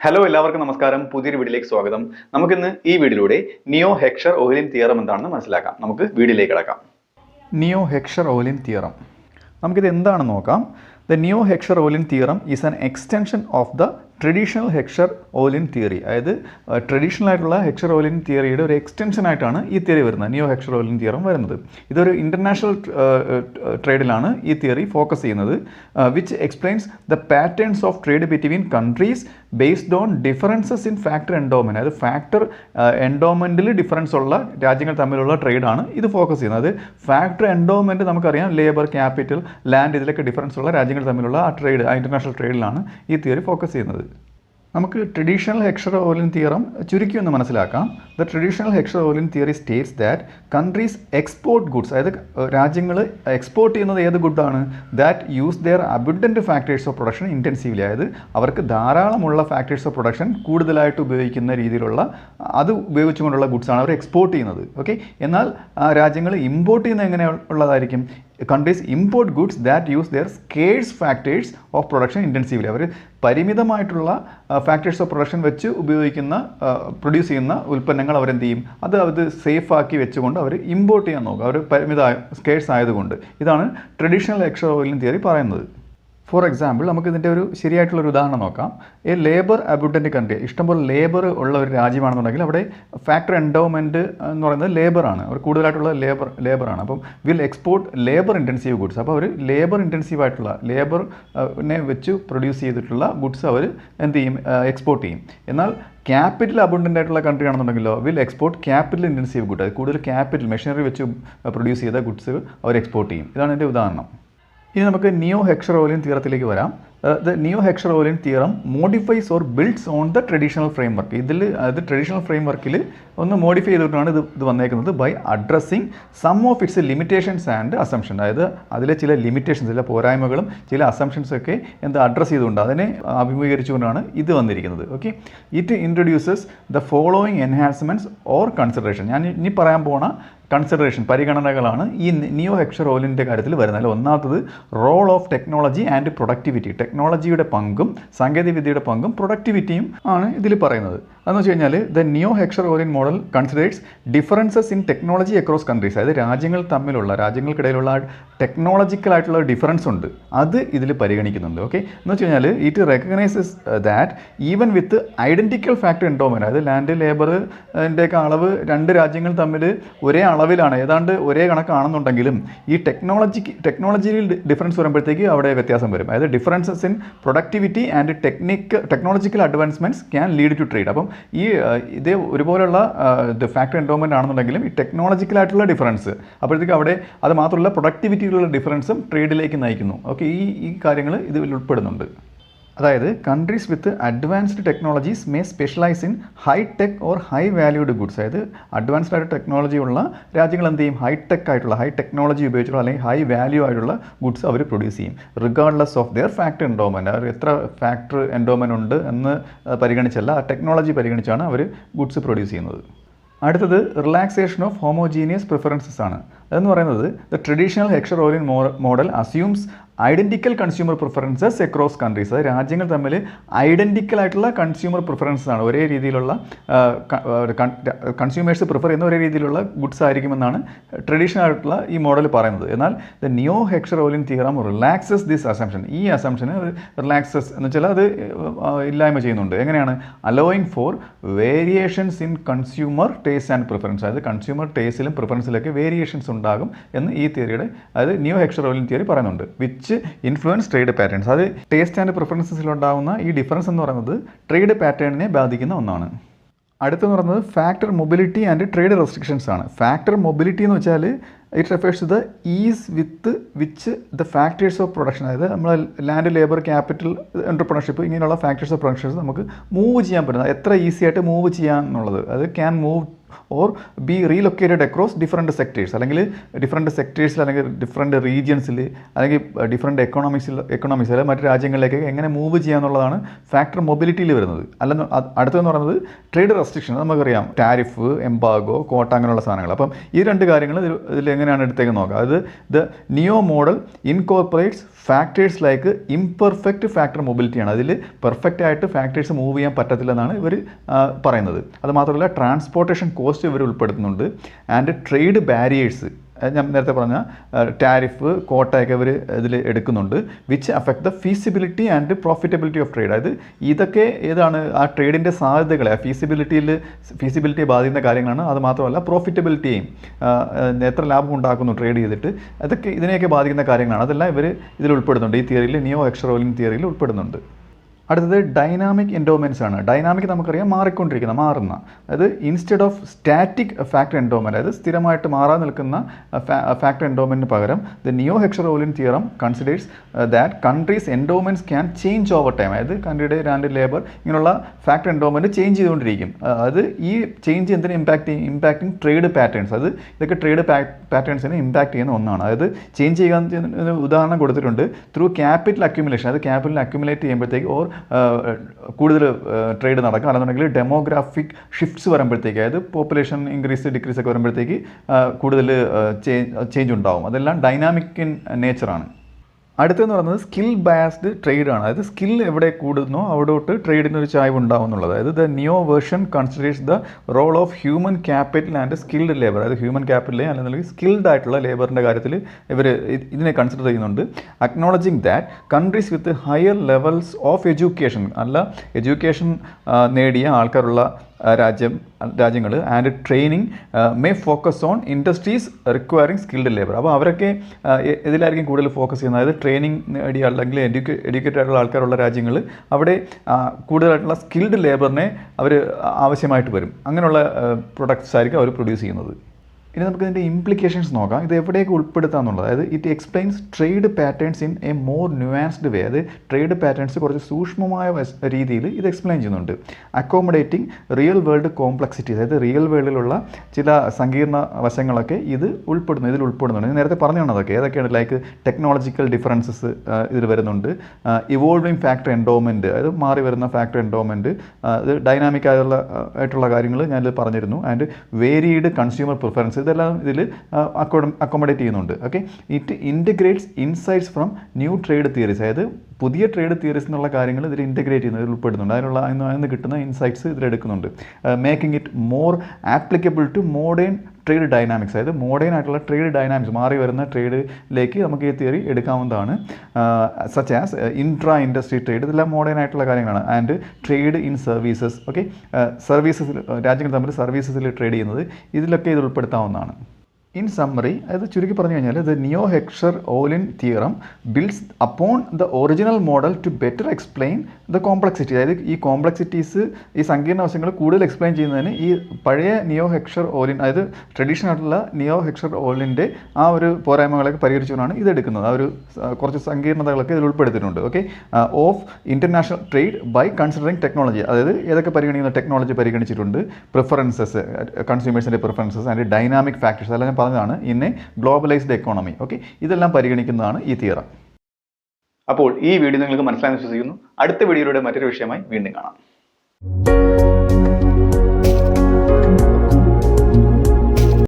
Hello എല്ലാവർക്കും നമസ്കാരം. പുതിയൊരു വീഡിയോയിലേക്ക് സ്വാഗതം. നമുക്കിന്ന് ഈ വീഡിയോയിലൂടെ നിയോ ഹെക്ഷർ ഓയിലിൻ തിയറം എന്താണെന്ന് മനസ്സിലാക്കാം. നമുക്ക് വീഡിയോയിലേക്ക് കിടക്കാം. നിയോ ഹെക്ഷർ ഓയിലിൻ തിയറം നമുക്കിത് എന്താണെന്ന് നോക്കാം. The Neo-Heckscher-Ohlin theorem is an extension of the traditional Heckscher Ohlin theory. അതായത് ട്രഡീഷണൽ ആയിട്ടുള്ള ഹെക്ഷർ-ഓലിൻ തിയറിയുടെ ഒരു എക്സ്റ്റൻഷൻ ആയിട്ടാണ് ഈ തിയറി വരുന്നത്, നിയോ ഹെക്ഷർ-ഓലിൻ തിയറം വരുന്നത്. ഇതൊരു ഇൻ്റർനാഷണൽ ട്രേഡിലാണ് ഈ തിയറി ഫോക്കസ് ചെയ്യുന്നത്. Which explains the patterns of trade between countries based on differences in factor endowment. അതായത് ഫാക്ടർ എൻഡോമെൻറ്റിൽ ഡിഫറൻസ് ഉള്ള രാജ്യങ്ങൾ തമ്മിലുള്ള ട്രേഡാണ് ഇത് ഫോക്കസ് ചെയ്യുന്നത്. അത് ഫാക്ടർ എൻഡോമെൻറ്റ് നമുക്കറിയാം, ലേബർ, ക്യാപിറ്റൽ, ലാൻഡ്, ഇതിലൊക്കെ ഡിഫറൻസ് ഉള്ള രാജ്യങ്ങൾ തമ്മിലുള്ള ആ ട്രേഡ്, ആ ഇൻ്റർനാഷണൽ ട്രേഡിലാണ് ഈ തിയറി ഫോക്കസ് ചെയ്യുന്നത്. നമുക്ക് ട്രഡീഷണൽ ഹെക്ഷർ-ഓലിൻ തിയറം ചുരുക്കി ഒന്ന് മനസ്സിലാക്കാം. The traditional Heckscher Ohlin theory states that countries export goods, അതായത് രാജ്യങ്ങൾ എക്സ്പോർട്ട് ചെയ്യുന്നത് ഏത് ഗുഡാണ്? That use their abundant factors of production intensively. അതായത് അവർക്ക് ധാരാളമുള്ള ഫാക്ടേഴ്സ് ഓഫ് പ്രൊഡക്ഷൻ കൂടുതലായിട്ട് ഉപയോഗിക്കുന്ന രീതിയിലുള്ള അത് ഉപയോഗിച്ചുകൊണ്ടുള്ള ഗുഡ്സാണ് അവർ എക്സ്പോർട്ട് ചെയ്യുന്നത്. ഓക്കെ, എന്നാൽ രാജ്യങ്ങൾ ഇമ്പോർട്ട് ചെയ്യുന്നത് എങ്ങനെ ഉള്ളതായിരിക്കും? Countries import goods that use their scarce factors of production intensively. അവർ പരിമിതമായിട്ടുള്ള ഫാക്ടേഴ്സ് ഓഫ് പ്രൊഡക്ഷൻ വെച്ച് പ്രൊഡ്യൂസ് ചെയ്യുന്ന ഉൽപ്പന്നങ്ങൾ അവരെന്ത് ചെയ്യും? അത് സേഫാക്കി വെച്ചുകൊണ്ട് അവർ ഇമ്പോർട്ട് ചെയ്യാൻ നോക്കും, അവർ പരിമിത സ്കേഴ്സ് ആയതുകൊണ്ട്. ഇതാണ് ട്രഡീഷണൽ ഹെക്ഷർ-ഓലിൻ തിയറി പറയുന്നത്. ഫോർ എക്സാമ്പിൾ, നമുക്ക് ഇതിൻ്റെ ഒരു ശരിയായിട്ടുള്ളൊരു ഉദാഹരണം നോക്കാം. എ ലേബർ അബുണ്ടൻറ്റ് കൺട്രി, ഇഷ്ടംപോലെ ലേബർ ഉള്ള ഒരു രാജ്യമാണെന്നുണ്ടെങ്കിൽ അവിടെ ഫാക്ടർ എൻഡോമെൻറ്റ് എന്ന് പറയുന്നത് ലേബറാണ്, അവർ കൂടുതലായിട്ടുള്ള ലേബറാണ്. അപ്പം will export labour intensive goods. അപ്പോൾ അവർ ലേബർ ഇൻറ്റൻസീവ് ആയിട്ടുള്ള ലേബറിനെ വെച്ച് പ്രൊഡ്യൂസ് ചെയ്തിട്ടുള്ള ഗുഡ്സ് അവർ എന്ത് ചെയ്യും? എക്സ്പോർട്ട് ചെയ്യും. എന്നാൽ ക്യാപിറ്റൽ അബുണ്ടൻ്റ് ആയിട്ടുള്ള കൺട്രി ആണെന്നുണ്ടെങ്കിലോ will export capital intensive good, അത് കൂടുതൽ ക്യാപിറ്റൽ മെഷീനറി വെച്ച് പ്രൊഡ്യൂസ് ചെയ്ത ഗുഡ്സ് അവർ എക്സ്പോർട്ട് ചെയ്യും. ഇതാണ് എൻ്റെ ഉദാഹരണം. ഇനി നമുക്ക് നിയോ ഹെക്ഷർ-ഓലിൻ തിയറത്തിലേക്ക് വരാം. The neo Heckscher Ohlin theorem modifies or builds on the traditional framework. അത് ട്രഡീഷണൽ ഫ്രെയിം വർക്കിൽ ഒന്ന് മോഡിഫൈ ചെയ്തിട്ടാണ് ഇത് വന്നേക്കുന്നത്. By addressing some of its limitations and assumption. അതായത് അതിലെ ചില ലിമിറ്റേഷൻസ്, ചില പോരായ്മകളും ചില അസംഷൻസൊക്കെ അഡ്രസ്സ് ചെയ്തുകൊണ്ട് അതിനെ അഭിമുഖീകരിച്ചുകൊണ്ടാണ് ഇത് വന്നിരിക്കുന്നത്. Okay, it introduces the following enhancements or consideration. ഞാൻ ഇനി പറയാൻ പോണ കൺസിഡറേഷൻ, പരിഗണനകളാണ് ഈ നിയോ ഹെക്ഷർ-ഓലിൻ്റെ കാര്യത്തിൽ വരുന്നത്. ഒന്നാമത്തത് role of technology and productivity. ടെക്നോളജിയുടെ പങ്കും സാങ്കേതികവിദ്യയുടെ പങ്കും പ്രൊഡക്ടിവിറ്റിയും ആണ് ഇതിൽ പറയുന്നത്. അതെന്ന് വെച്ച് കഴിഞ്ഞാൽ the neo Heckscher Ohlin model considers differences in technology across countries. അതായത് രാജ്യങ്ങൾക്കിടയിലുള്ള ടെക്നോളജിക്കലായിട്ടുള്ള ഡിഫറൻസ് ഉണ്ട്, അത് ഇതിൽ പരിഗണിക്കുന്നുണ്ട്. ഓക്കെ, എന്ന് വെച്ച് കഴിഞ്ഞാൽ it recognises that even with identical factor endowment, അതായത് ലാൻഡ്, ലേബറിൻ്റെയൊക്കെ അളവ് രണ്ട് രാജ്യങ്ങൾ തമ്മിൽ ഒരേ അളവിലാണ്, ഏതാണ്ട് ഒരേ കണക്കാണെന്നുണ്ടെങ്കിലും ഈ ടെക്നോളജിയിൽ ഡിഫറൻസ് വരുമ്പോഴത്തേക്ക് അവിടെ വ്യത്യാസം വരും. അതായത് differences in productivity and technological advancements can lead to trade. അപ്പം ഇതേ ഒരുപോലുള്ള ഫാക്ടർ എൻഡോമെൻ്റ് ആണെന്നുണ്ടെങ്കിലും ഈ ടെക്നോളജിക്കലായിട്ടുള്ള ഡിഫറൻസ് അപ്പോഴത്തേക്ക് അവിടെ അത് മാത്രമല്ല പ്രൊഡക്ടിവിറ്റിയിലുള്ള ഡിഫറൻസും ട്രേഡിലേക്ക് നയിക്കുന്നു. ഓക്കെ, ഈ കാര്യങ്ങൾ ഇതിൽ ഉൾപ്പെടുന്നുണ്ട്. അതായത് countries with advanced technologies may specialise in high tech or high valued goods. അതായത് അഡ്വാൻസ്ഡ് ആയിട്ട് ടെക്നോളജി ഉള്ള രാജ്യങ്ങൾ എന്ത് ചെയ്യും? ഹൈ ടെക്നോളജി ഉപയോഗിച്ചുള്ള അല്ലെങ്കിൽ ഹൈ വാല്യൂ ആയിട്ടുള്ള ഗുഡ്സ് അവർ പ്രൊഡ്യൂസ് ചെയ്യും, regardless of their factor endowment. അവർ എത്ര ഫാക്ടർ എൻഡോമെൻറ്റ് ഉണ്ട് എന്ന് പരിഗണിച്ചല്ല, ടെക്നോളജി പരിഗണിച്ചാണ് അവർ ഗുഡ്സ് പ്രൊഡ്യൂസ് ചെയ്യുന്നത്. അടുത്തത് റിലാക്സേഷൻ ഓഫ് ഹോമോജീനിയസ് പ്രിഫറൻസസ് ആണ്. അതെന്ന് പറയുന്നത് the traditional Heckscher Ohlin model assumes identical consumer preferences across countries. അത് രാജ്യങ്ങൾ തമ്മിൽ ഐഡൻറ്റിക്കൽ ആയിട്ടുള്ള കൺസ്യൂമർ പ്രിഫറൻസസ് ആണ്, ഒരേ രീതിയിലുള്ള കൺസ്യൂമേഴ്സ് പ്രിഫർ ചെയ്യുന്ന ഒരേ രീതിയിലുള്ള ഗുഡ്സ് ആയിരിക്കുമെന്നാണ് ട്രഡീഷണൽ ആയിട്ടുള്ള ഈ മോഡൽ പറയുന്നത്. എന്നാൽ the neo Heckscher Ohlin theorem relaxes this assumption. ഈ അസംഷന് റിലാക്സസ് എന്ന് വെച്ചാൽ അത് ഇല്ലായ്മ ചെയ്യുന്നുണ്ട്. എങ്ങനെയാണ്? Allowing for variations in consumer taste and preference. അതായത് കൺസ്യൂമർ ടേസ്റ്റിലും പ്രിഫറൻസിലൊക്കെ വേരിയേഷൻസ് ഉണ്ടാകും എന്ന് ഈ തിയറിയുടെ, അതായത് നിയോ ഹെക്ഷർ-ഓലിൻ തിയറി പറയുന്നുണ്ട്. Which influence trade patterns. അത് ടേസ്റ്റ് ആൻഡ് പ്രിഫറൻസസിലുണ്ടാകുന്ന ഈ ഡിഫറൻസ് എന്ന് പറയുന്നത് ട്രേഡ് പാറ്റേണിനെ ബാധിക്കുന്ന ഒന്നാണ്. അടുത്തെന്ന് പറയുന്നത് factor mobility and trade restrictions ആണ്. ഫാക്ടർ മൊബിലിറ്റി എന്ന് വെച്ചാൽ it refers to the ease with which the factors of production. അതായത് നമ്മൾ ലാൻഡ്, ലേബർ, ക്യാപിറ്റൽ, എൻ്റർപ്രണർഷിപ്പ് ഇങ്ങനെയുള്ള ഫാക്ടേഴ്സ് ഓഫ് പ്രൊഡക്ഷൻസ് നമുക്ക് മൂവ് ചെയ്യാൻ പറ്റുന്നത്, എത്ര ഈസി ആയിട്ട് മൂവ് ചെയ്യാൻ എന്നുള്ളത്, അത് can move or be relocated across different sectors, അല്ലെങ്കിൽ ഡിഫറെൻറ്റ് സെക്ടേഴ്സിൽ അല്ലെങ്കിൽ ഡിഫറെൻറ്റ് റീജിയൻസിൽ അല്ലെങ്കിൽ ഡിഫറെൻറ്റ് എക്കണോമിക്സിൽ മറ്റ് രാജ്യങ്ങളിലേക്ക് എങ്ങനെ മൂവ് ചെയ്യാന്നുള്ളതാണ് ഫാക്ടർ മൊബിലിറ്റിയിൽ വരുന്നത്. അല്ലെന്ന് അടുത്തതെന്ന് പറയുന്നത് ട്രേഡ് റെസ്ട്രിക്ഷൻ. നമുക്കറിയാം ടാരിഫ്, എംബാഗോ, കോട്ട അങ്ങനെയുള്ള സാധനങ്ങൾ. അപ്പം ഈ രണ്ട് കാര്യങ്ങൾ ഇതിൽ എങ്ങനെയാണ് എടുത്തേക്ക് നോക്കാം. അത് the neo model incorporates factors like imperfect factor മൊബിലിറ്റിയാണ്. അതിൽ പെർഫെക്റ്റ് ആയിട്ട് ഫാക്ടേഴ്സ് മൂവ് ചെയ്യാൻ പറ്റത്തില്ലെന്നാണ് ഇവർ പറയുന്നത്. അത് മാത്രമല്ല ട്രാൻസ്പോർട്ടേഷൻ കോസ്റ്റ് ഇവർ ഉൾപ്പെടുത്തുന്നുണ്ട്. ആൻഡ് ട്രേഡ് ബാരിയേഴ്സ്, ഞാൻ നേരത്തെ പറഞ്ഞ ടാരിഫ്, കോട്ടയൊക്കെ ഇവർ ഇതിൽ എടുക്കുന്നുണ്ട്. Which affect the feasibility and profitability of trade. അതായത് ഇതൊക്കെ ഏതാണ് ആ ട്രേഡിൻ്റെ സാധ്യതകളെ, ഫീസിബിലിറ്റിയെ ബാധിക്കുന്ന കാര്യങ്ങളാണ്. അത് മാത്രമല്ല പ്രോഫിറ്റബിലിറ്റിയും, എത്ര ലാഭം ഉണ്ടാക്കുന്നു ട്രേഡ് ചെയ്തിട്ട്, അതൊക്കെ ഇതിനെയൊക്കെ ബാധിക്കുന്ന കാര്യങ്ങളാണ്. അതെല്ലാം ഇവർ ഇതിൽ ഉൾപ്പെടുന്നുണ്ട്. ഈ തിയറിയിൽ, നിയോ ഹെക്സർ ഓവലിൻ തിയറിയിൽ ഉൾപ്പെടുന്നുണ്ട്. അടുത്തത് ഡൈനാമിക് എൻഡോമെൻറ്റ്സ് ആണ്. ഡൈനാമിക് നമുക്കറിയാം മാറുന്ന, അതായത് instead of static factor endowment, അതായത് സ്ഥിരമായിട്ട് മാറാൻ നിൽക്കുന്ന ഫാക്ടർ എൻഡോമെൻറ്റിന് പകരം the neo Heckscher Ohlin theorem considers that countries endowments can change over time. അതായത് കൺട്രിയുടെ ലാൻഡ്, ലേബർ ഇങ്ങനെയുള്ള ഫാക്ടർ എൻഡോമെൻറ്റ് ചേഞ്ച് ചെയ്തുകൊണ്ടിരിക്കും. അത് ഈ ചേഞ്ച് എന്തിനെ ഇമ്പാക്റ്റിംഗ് ട്രേഡ് പാറ്റേൺസ്. അത് ഇതൊക്കെ ട്രേഡ് പാറ്റേൺസിനെ ഇമ്പാക്റ്റ് ചെയ്യുന്ന ഒന്നാണ്. അതായത് ചേഞ്ച് ചെയ്യാൻ ഉദാഹരണം കൊടുത്തിട്ടുണ്ട്. ത്രൂ ക്യാപിറ്റൽ അക്യുമുലേഷൻ, അത് ക്യാപിറ്റൽ അക്യുമുലേറ്റ് ചെയ്യുമ്പോഴത്തേക്ക് ഓർ കൂടുതൽ ട്രേഡ് നടക്കും. അല്ലെന്നുണ്ടെങ്കിൽ ഡെമോഗ്രാഫിക് ഷിഫ്റ്റ്സ് വരുമ്പോഴത്തേക്ക്, അതായത് പോപ്പുലേഷൻ ഇൻക്രീസ് ഡിക്രീസ് ഒക്കെ വരുമ്പോഴത്തേക്ക് കൂടുതൽ ചേഞ്ച് ഉണ്ടാവും. അതെല്ലാം ഡൈനാമിക് ഇൻ നേച്ചറാണ്. അടുത്തെന്ന് പറയുന്നത് സ്കിൽ ബയാസ്ഡ് ട്രേഡാണ്. അതായത് സ്കിൽ എവിടെ കൂടുന്നോ അവിടോട്ട് ട്രേഡിന് ഒരു ചായ്വ് ഉണ്ടാവും എന്നുള്ളത്. അതായത് the neo version considers the role of human capital and skilled labour. അതായത് ഹ്യൂമൻ ക്യാപിറ്റലിലെ അല്ലെങ്കിൽ സ്കിൽഡ് ആയിട്ടുള്ള ലേബറിൻ്റെ കാര്യത്തിൽ ഇവർ ഇതിനെ കൺസിഡർ ചെയ്യുന്നുണ്ട്. Acknowledging that countries with higher levels of education, education നേടിയ ആൾക്കാരുള്ള രാജ്യങ്ങൾ and training may focus on industries requiring skilled labour. അപ്പോൾ അവരൊക്കെ ഇതിലായിരിക്കും കൂടുതൽ ഫോക്കസ് ചെയ്യുന്നത്. അതായത് ട്രെയിനിങ് നേടിയ അല്ലെങ്കിൽ എഡ്യൂക്കേറ്റഡ് ആയിട്ടുള്ള ആൾക്കാരുള്ള രാജ്യങ്ങൾ അവിടെ കൂടുതലായിട്ടുള്ള സ്കിൽഡ് ലേബറിനെ അവർ ആവശ്യമായിട്ട് വരും. അങ്ങനെയുള്ള പ്രൊഡക്ട്സ് ആയിരിക്കും അവർ പ്രൊഡ്യൂസ് ചെയ്യുന്നത്. ഇനി നമുക്ക് ഇതിൻ്റെ ഇംപ്ലിക്കേഷൻസ് നോക്കാം. ഇത് എവിടെയൊക്കെ ഉൾപ്പെടുത്താമെന്നുള്ളത്. അതായത് it explains trade patterns in a more nuanced way. അത് ട്രേഡ് പാറ്റേൺസ് കുറച്ച് സൂക്ഷ്മമായ രീതിയിൽ ഇത് എക്സ്പ്ലെയിൻ ചെയ്യുന്നുണ്ട്. അക്കോമഡേറ്റിംഗ് റിയൽ വേൾഡ് കോംപ്ലക്സിറ്റി, അതായത് റിയൽ വേൾഡിലുള്ള ചില സങ്കീർണ വശങ്ങളൊക്കെ ഇതിൽ ഉൾപ്പെടുന്നുണ്ട്. നേരത്തെ പറഞ്ഞതാണ് അതൊക്കെ ഏതൊക്കെയാണ്. ലൈക്ക് ടെക്നോളജിക്കൽ ഡിഫറൻസസ് ഇതിൽ വരുന്നുണ്ട്. ഇവോൾവിങ് ഫാക്ടർ എൻഡോമെൻറ്റ്, അതായത് മാറി വരുന്ന ഫാക്ടർ എൻഡോമെൻറ്റ്, അത് ഡൈനാമിക് ആയിട്ടുള്ള കാര്യങ്ങൾ ഞാനിത് പറഞ്ഞിരുന്നു. ആൻഡ് വേരീഡ് കൺസ്യൂമർ പ്രിഫറൻസ്, ഇതെല്ലാം ഇതിൽ അക്കോമഡേറ്റ് ചെയ്യുന്നുണ്ട്. Okay, it ഇൻറ്റഗ്രേറ്റ്സ് insights from new trade theories, അതായത് പുതിയ ട്രേഡ് തിയറീസ് എന്നുള്ള കാര്യങ്ങൾ ഇതിൽ ഇൻറ്റഗ്രേറ്റ് ചെയ്യുന്നത്, ഇതിൽ ഉൾപ്പെടുന്നുണ്ട്. അതിന് കിട്ടുന്ന ഇൻസൈറ്റ്സ് ഇതിലെടുക്കുന്നുണ്ട്. Making it more applicable to modern trade dynamics, അതായത് മോഡേൺ ആയിട്ടുള്ള ട്രേഡ് ഡൈനാമിക്സ്, മാറി വരുന്ന ട്രേഡിലേക്ക് നമുക്ക് ഈ തിയറി എടുക്കാവുന്നതാണ്. Such as intra industry trade, ഇതെല്ലാം മോഡേൺ ആയിട്ടുള്ള കാര്യങ്ങളാണ്. And trade in services, okay, സർവീസസിൽ രാജ്യങ്ങൾ തമ്മിൽ സർവീസസിൽ ട്രേഡ് ചെയ്യുന്നത്, ഇതിലൊക്കെ ഇത് ഉൾപ്പെടുത്താവുന്നതാണ്. ഇൻ സമ്മറി, അത് ചുരുക്കി പറഞ്ഞു കഴിഞ്ഞാൽ the neo Heckscher Ohlin theorem builds upon the original model to better explain the complexity. അതായത് ഈ കോംപ്ലക്സിറ്റീസ്, ഈ സങ്കീർണ വശങ്ങൾ കൂടുതൽ എക്സ്പ്ലെയിൻ ചെയ്യുന്നതിന് ഈ പഴയ നിയോ ഹെക്സർ ഓവലിൻ, അതായത് ട്രഡീഷണൽ ആയിട്ടുള്ള നിയോ ഹെക്സർ ഓവലിൻ്റെ ആ ഒരു പോരായ്മകളൊക്കെ പരിഹരിച്ചുകൊണ്ടാണ് ഇതെടുക്കുന്നത്. ആ ഒരു കുറച്ച് സങ്കീർണതകളൊക്കെ ഇതിൽ ഉൾപ്പെടുത്തിയിട്ടുണ്ട്. Okay, of international trade by considering technology, അതായത് ഏതൊക്കെ പരിഗണിക്കുന്ന ടെക്നോളജി പരിഗണിച്ചിട്ടുണ്ട്, പ്രിഫറൻസസ്, കൺസ്യൂമേഴ്സിൻ്റെ പ്രിഫറൻസസ് ആൻഡ് ഡൈനാമിക് ഫാക്ടേഴ്സ്, അതെല്ലാം പറഞ്ഞതാണ് in a globalised economy. Okay, ഇതെല്ലാം പരിഗണിക്കുന്നതാണ് ഈ തിയറം. അപ്പോൾ ഈ വീഡിയോ നിങ്ങൾക്ക് മനസ്സിലായെന്ന് വിശ്വസിക്കുന്നു. അടുത്ത വീഡിയോയുടെ മറ്റൊരു വിഷയമായി വീണ്ടും കാണാം.